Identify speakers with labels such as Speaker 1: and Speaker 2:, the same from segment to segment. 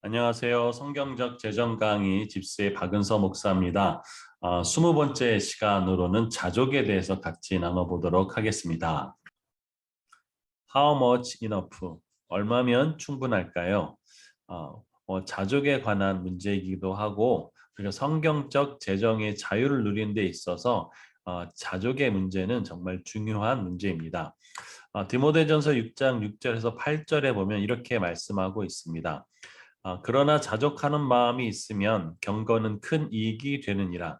Speaker 1: 안녕하세요. 성경적 재정 강의 집사의 박은서 목사입니다. 20번째 시간으로는 자족에 대해서 같이 나눠보도록 하겠습니다. How much enough? 얼마면 충분할까요? 자족에 관한 문제이기도 하고, 그리고 성경적 재정의 자유를 누리는 데 있어서 자족의 문제는 정말 중요한 문제입니다. 디모데전서 6장 6절에서 8절에 보면 이렇게 말씀하고 있습니다. 그러나 자족하는 마음이 있으면 경건은 큰 이익이 되느니라.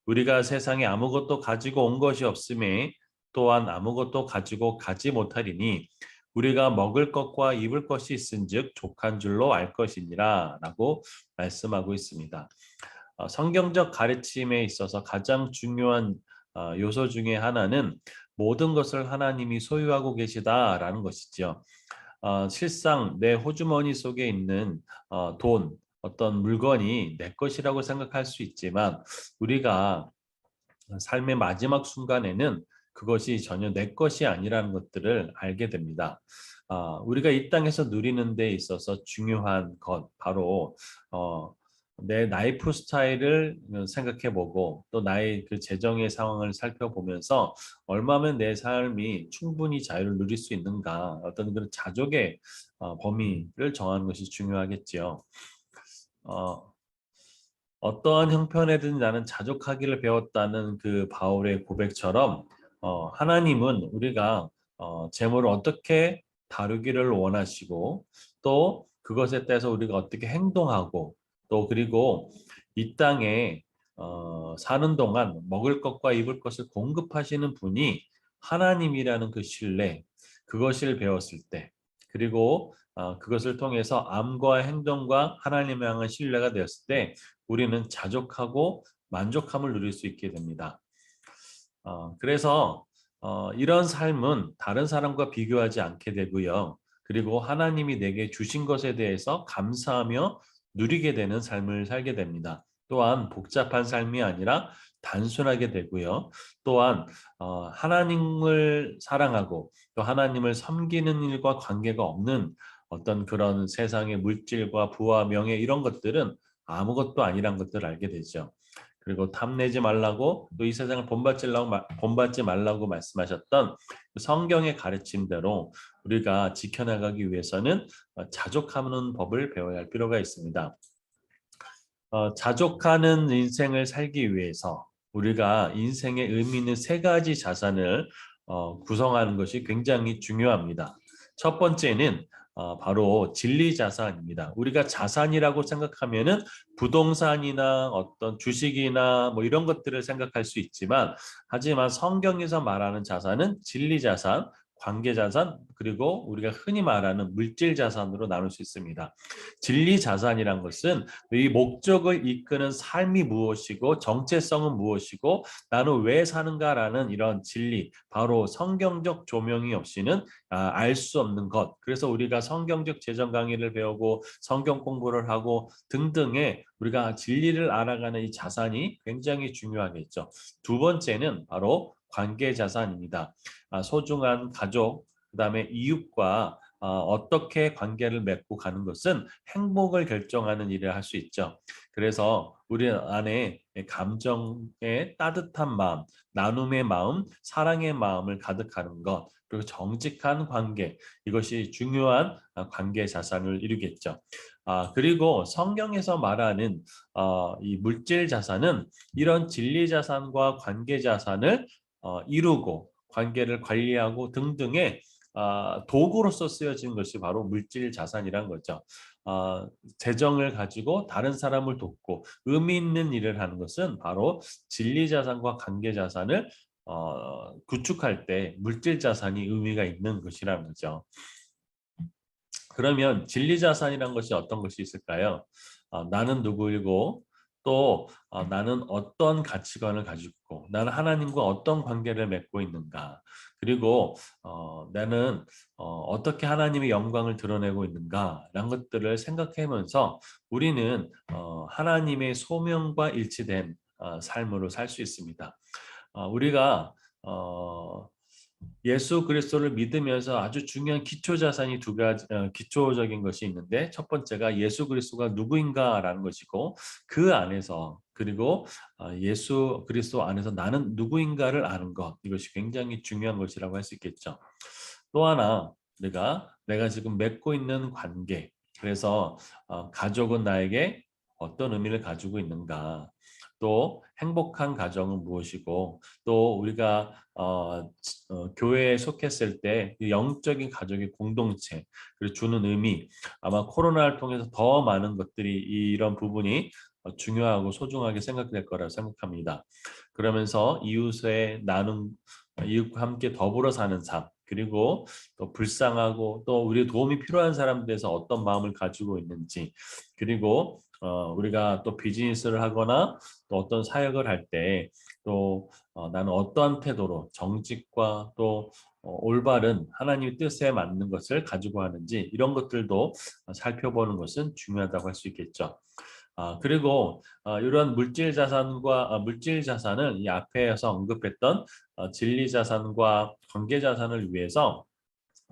Speaker 1: 우리가 세상에 아무것도 가지고 온 것이 없음에 또한 아무것도 가지고 가지 못하리니 우리가 먹을 것과 입을 것이 있은즉 족한 줄로 알 것이니라 라고 말씀하고 있습니다. 성경적 가르침에 있어서 가장 중요한 요소 중에 하나는 모든 것을 하나님이 소유하고 계시다라는 것이죠. 실상 내 호주머니 속에 있는 돈, 어떤 물건이 내 것이라고 생각할 수 있지만 우리가 삶의 마지막 순간에는 그것이 전혀 내 것이 아니라는 것들을 알게 됩니다. 우리가 이 땅에서 누리는 데 있어서 중요한 것, 바로 내 라이프 스타일을 생각해보고 또 나의 그 재정의 상황을 살펴보면서 얼마면 내 삶이 충분히 자유를 누릴 수 있는가, 어떤 그런 자족의 범위를 정하는 것이 중요하겠지요. 어떠한 형편에든 나는 자족하기를 배웠다는 그 바울의 고백처럼 하나님은 우리가 재물을 어떻게 다루기를 원하시고 또 그것에 따라서 우리가 어떻게 행동하고 또 그리고 이 땅에 사는 동안 먹을 것과 입을 것을 공급하시는 분이 하나님이라는 그 신뢰, 그것을 배웠을 때 그리고 그것을 통해서 암과 행동과 하나님을 향한 신뢰가 되었을 때 우리는 자족하고 만족함을 누릴 수 있게 됩니다. 그래서 이런 삶은 다른 사람과 비교하지 않게 되고요. 그리고 하나님이 내게 주신 것에 대해서 감사하며 누리게 되는 삶을 살게 됩니다. 또한 복잡한 삶이 아니라 단순하게 되고요. 또한 하나님을 사랑하고 또 하나님을 섬기는 일과 관계가 없는 어떤 그런 세상의 물질과 부와 명예 이런 것들은 아무것도 아니란 것들을 알게 되죠. 그리고 탐내지 말라고 또 이 세상을 본받지 말라고 말씀하셨던 성경의 가르침대로 우리가 지켜나가기 위해서는 자족하는 법을 배워야 할 필요가 있습니다. 자족하는 인생을 살기 위해서 우리가 인생의 의미 있는 세 가지 자산을 구성하는 것이 굉장히 중요합니다. 첫 번째는 바로 진리 자산입니다. 우리가 자산이라고 생각하면은 부동산이나 어떤 주식이나 뭐 이런 것들을 생각할 수 있지만 하지만 성경에서 말하는 자산은 진리 자산, 관계 자산, 그리고 우리가 흔히 말하는 물질 자산으로 나눌 수 있습니다. 진리 자산이란 것은 이 목적을 이끄는 삶이 무엇이고 정체성은 무엇이고 나는 왜 사는가라는 이런 진리, 바로 성경적 조명이 없이는 알 수 없는 것. 그래서 우리가 성경적 재정 강의를 배우고 성경 공부를 하고 등등의 우리가 진리를 알아가는 이 자산이 굉장히 중요하겠죠. 두 번째는 바로 관계 자산입니다. 소중한 가족, 그다음에 이웃과 어떻게 관계를 맺고 가는 것은 행복을 결정하는 일을 할 수 있죠. 그래서 우리 안에 감정의 따뜻한 마음, 나눔의 마음, 사랑의 마음을 가득하는 것, 그리고 정직한 관계, 이것이 중요한 관계 자산을 이루겠죠. 그리고 성경에서 말하는 이 물질 자산은 이런 진리 자산과 관계 자산을 이루고 관계를 관리하고 등등의 도구로서 쓰여진 것이 바로 물질 자산이란 거죠. 재정을 가지고 다른 사람을 돕고 의미 있는 일을 하는 것은 바로 진리 자산과 관계 자산을 구축할 때 물질 자산이 의미가 있는 것이라는 거죠. 그러면 진리 자산이란 것이 어떤 것이 있을까요? 나는 누구이고 또 나는 어떤 가치관을 가지고 있고 나는 하나님과 어떤 관계를 맺고 있는가 그리고 나는 어떻게 하나님의 영광을 드러내고 있는가라는 것들을 생각하면서 우리는 하나님의 소명과 일치된 삶으로 살 수 있습니다. 우리가 예수 그리스도를 믿으면서 아주 중요한 기초 자산이 두 가지, 기초적인 것이 있는데, 첫 번째가 예수 그리스도가 누구인가라는 것이고, 그 안에서, 그리고 예수 그리스도 안에서 나는 누구인가를 아는 것, 이것이 굉장히 중요한 것이라고 할 수 있겠죠. 또 하나, 내가 지금 맺고 있는 관계, 그래서 가족은 나에게 어떤 의미를 가지고 있는가, 또 행복한 가정은 무엇이고, 또 우리가 교회에 속했을 때 영적인 가족의 공동체, 그리고 주는 의미, 아마 코로나를 통해서 더 많은 것들이 이런 부분이 중요하고 소중하게 생각될 거라고 생각합니다. 그러면서 이웃의 나눔, 이웃과 함께 더불어 사는 삶, 그리고 또 불쌍하고 또 우리 도움이 필요한 사람들에서 어떤 마음을 가지고 있는지, 그리고 우리가 또 비즈니스를 하거나 또 어떤 사역을 할 때 또 나는 어떠한 태도로 정직과 또 올바른 하나님의 뜻에 맞는 것을 가지고 하는지, 이런 것들도 살펴보는 것은 중요하다고 할 수 있겠죠. 그리고 이런 물질 자산은 이 앞에서 언급했던 진리 자산과 관계 자산을 위해서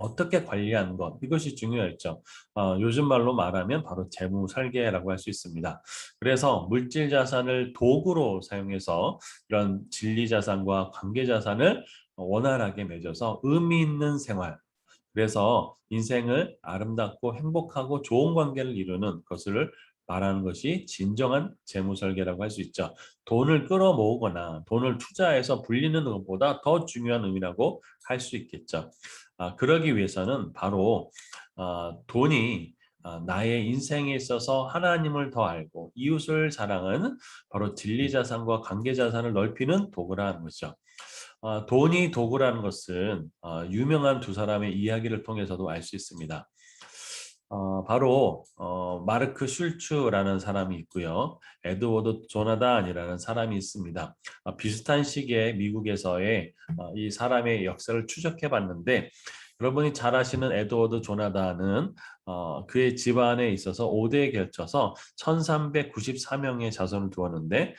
Speaker 1: 어떻게 관리하는 것, 이것이 중요했죠. 요즘 말로 말하면 바로 재무 설계라고 할 수 있습니다. 그래서 물질 자산을 도구로 사용해서 이런 진리 자산과 관계 자산을 원활하게 맺어서 의미 있는 생활, 그래서 인생을 아름답고 행복하고 좋은 관계를 이루는 것을 말하는 것이 진정한 재무 설계라고 할 수 있죠. 돈을 끌어모으거나 돈을 투자해서 불리는 것보다 더 중요한 의미라고 할 수 있겠죠. 그러기 위해서는 바로 돈이 나의 인생에 있어서 하나님을 더 알고 이웃을 사랑하는 바로 진리 자산과 관계 자산을 넓히는 도구라는 것이죠. 돈이 도구라는 것은 유명한 두 사람의 이야기를 통해서도 알 수 있습니다. 바로 마르크 슐츠라는 사람이 있고요. 에드워드 조나단이라는 사람이 있습니다. 비슷한 시기에 미국에서의 이 사람의 역사를 추적해 봤는데, 여러분이 잘 아시는 에드워드 조나단은 그의 집안에 있어서 5대에 걸쳐서 1394명의 자손을 두었는데,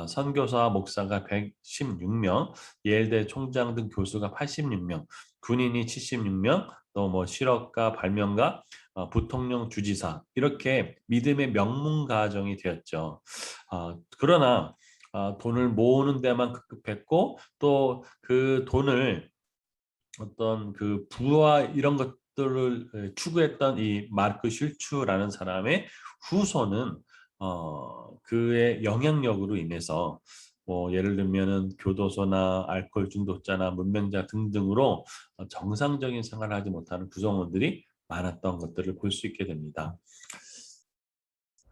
Speaker 1: 선교사 목사가 116명, 예일대 총장 등 교수가 86명, 군인이 76명, 또 뭐 실업가, 발명가, 부통령, 주지사, 이렇게 믿음의 명문 가정이 되었죠. 그러나 돈을 모으는 데만 급급했고, 또 그 돈을 어떤 그 부와 이런 것들을 추구했던 이 마르크 슐츠라는 사람의 후손은 그의 영향력으로 인해서 뭐 예를 들면은 교도소나 알코올 중독자나 문맹자 등등으로 정상적인 생활을 하지 못하는 구성원들이 많았던 것들을 볼 수 있게 됩니다.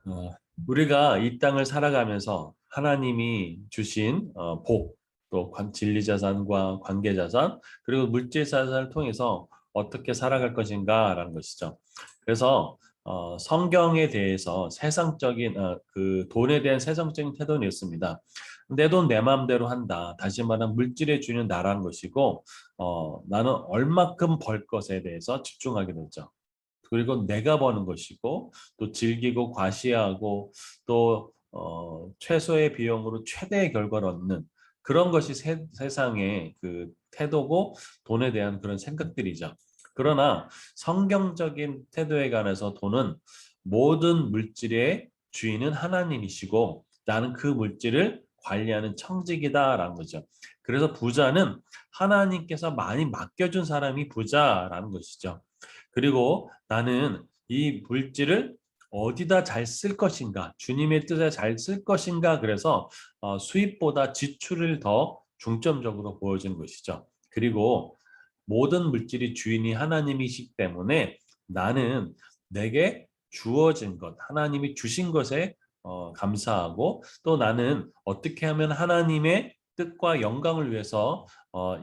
Speaker 1: 어, 우리가 이 땅을 살아가면서 하나님이 주신 복, 또 진리 자산과 관계 자산, 그리고 물질 자산을 통해서 어떻게 살아갈 것인가라는 것이죠. 그래서 성경에 대해서 세상적인 그 돈에 대한 세상적인 태도는 있습니다. 내 돈 내 마음대로 한다. 다시 말하면 물질의 주인은 나라는 것이고, 나는 얼마큼 벌 것에 대해서 집중하게 되죠. 그리고 내가 버는 것이고, 또 즐기고 과시하고, 또 최소의 비용으로 최대의 결과를 얻는 그런 것이 세상의 그 태도고, 돈에 대한 그런 생각들이죠. 그러나 성경적인 태도에 관해서 돈은 모든 물질의 주인은 하나님이시고 나는 그 물질을 관리하는 청직이다라는 거죠. 그래서 부자는 하나님께서 많이 맡겨준 사람이 부자라는 것이죠. 그리고 나는 이 물질을 어디다 잘 쓸 것인가, 주님의 뜻에 잘 쓸 것인가, 그래서 수입보다 지출을 더 중점적으로 보여주는 것이죠. 그리고 모든 물질이 주인이 하나님이시기 때문에 나는 내게 주어진 것, 하나님이 주신 것에 감사하고, 또 나는 어떻게 하면 하나님의 뜻과 영광을 위해서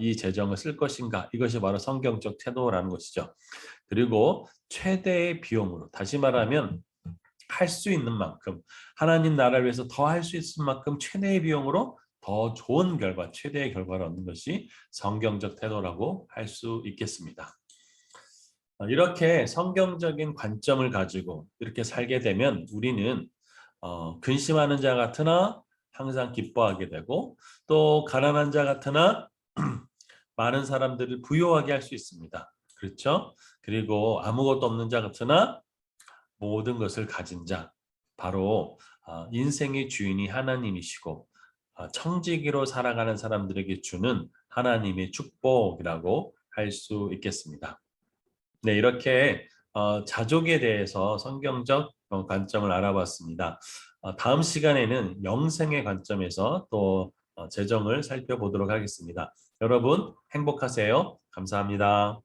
Speaker 1: 이 재정을 쓸 것인가, 이것이 바로 성경적 태도라는 것이죠. 그리고 최대의 비용으로, 다시 말하면 할 수 있는 만큼, 하나님 나라를 위해서 더 할 수 있을 만큼 최대의 비용으로 더 좋은 결과, 최대의 결과를 얻는 것이 성경적 태도라고 할 수 있겠습니다. 이렇게 성경적인 관점을 가지고 이렇게 살게 되면 우리는 근심하는 자 같으나 항상 기뻐하게 되고, 또 가난한 자 같으나 많은 사람들을 부유하게 할 수 있습니다. 그렇죠? 그리고 아무것도 없는 자 같으나 모든 것을 가진 자, 바로 인생의 주인이 하나님이시고 청지기로 살아가는 사람들에게 주는 하나님의 축복이라고 할 수 있겠습니다. 네, 이렇게 자족에 대해서 성경적 관점을 알아봤습니다. 다음 시간에는 영생의 관점에서 또 재정을 살펴보도록 하겠습니다. 여러분 행복하세요. 감사합니다.